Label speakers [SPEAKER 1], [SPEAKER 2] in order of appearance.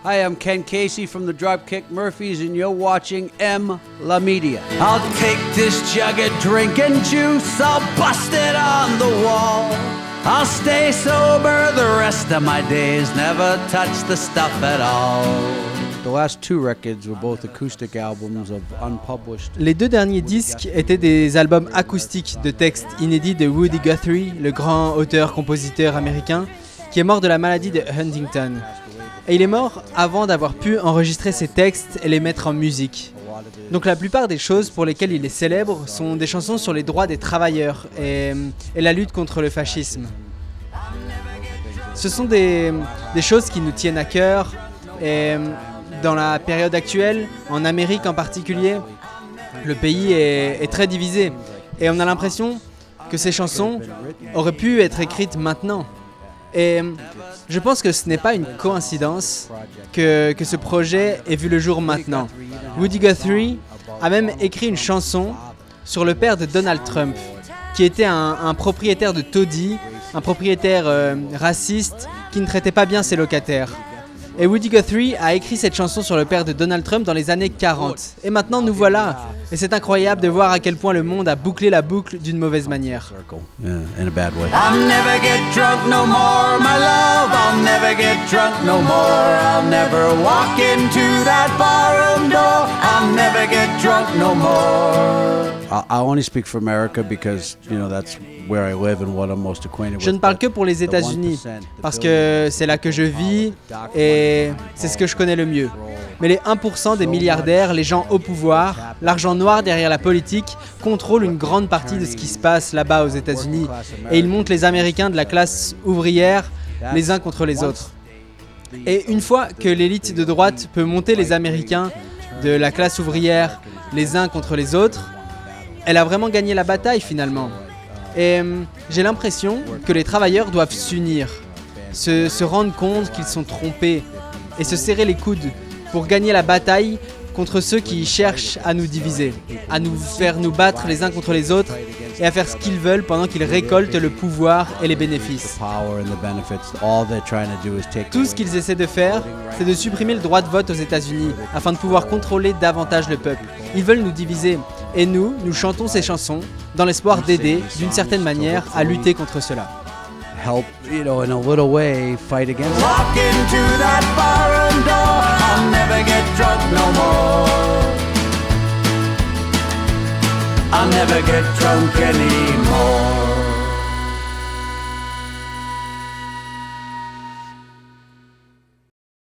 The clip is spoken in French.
[SPEAKER 1] Hi, I'm Ken Casey from the Dropkick Murphys, and you're watching M. La Media. I'll take this jug of drinking juice, I'll bust it on the wall. I'll stay sober the rest of my days, never touch the stuff at all. The last two records were both acoustic albums of unpublished.
[SPEAKER 2] Les deux derniers disques étaient des albums acoustiques de textes inédits de Woody Guthrie, le grand auteur-compositeur américain, qui est mort de la maladie de Huntington. Et il est mort avant d'avoir pu enregistrer ses textes et les mettre en musique. Donc la plupart des choses pour lesquelles il est célèbre sont des chansons sur les droits des travailleurs et la lutte contre le fascisme. Ce sont des choses qui nous tiennent à cœur et dans la période actuelle, en Amérique en particulier, le pays est très divisé et on a l'impression que ces chansons auraient pu être écrites maintenant. Et je pense que ce n'est pas une coïncidence que ce projet ait vu le jour maintenant. Woody Guthrie a même écrit une chanson sur le père de Donald Trump, qui était un propriétaire de taudis, un propriétaire raciste qui ne traitait pas bien ses locataires. Et Woody Guthrie a écrit cette chanson sur le père de Donald Trump dans les années 40. Et maintenant nous voilà. Et c'est incroyable de voir à quel point le monde a bouclé la boucle d'une mauvaise manière.
[SPEAKER 1] Yeah, in a bad way. I'll never get drunk no more, my love. I'll never get drunk no more. I'll never walk into that barroom door. I'll never get drunk no more. I only speak for America because, you know, that's where I live and what I'm most acquainted with.
[SPEAKER 2] Je ne parle que pour les États-Unis parce que c'est là que je vis et c'est ce que je connais le mieux. Mais les 1% des milliardaires, les gens au pouvoir, l'argent noir derrière la politique, contrôlent une grande partie de ce qui se passe là-bas aux États-Unis. Et ils montent les Américains de la classe ouvrière les uns contre les autres. Et une fois que l'élite de droite peut monter les Américains de la classe ouvrière les uns contre les autres, elle a vraiment gagné la bataille finalement. Et j'ai l'impression que les travailleurs doivent s'unir, se rendre compte qu'ils sont trompés et se serrer les coudes pour gagner la bataille contre ceux qui cherchent à nous diviser, à nous faire nous battre les uns contre les autres et à faire ce qu'ils veulent pendant qu'ils récoltent le pouvoir et les bénéfices. Tout ce qu'ils essaient de faire, c'est de supprimer le droit de vote aux États-Unis afin de pouvoir contrôler davantage le peuple. Ils veulent nous diviser et nous chantons ces chansons dans l'espoir d'aider, d'une certaine manière, à lutter contre cela.
[SPEAKER 1] Help, you know, in a little way, fight against it.
[SPEAKER 3] Walk into that barroom door, I'll never get drunk no more. I'll never get drunk anymore.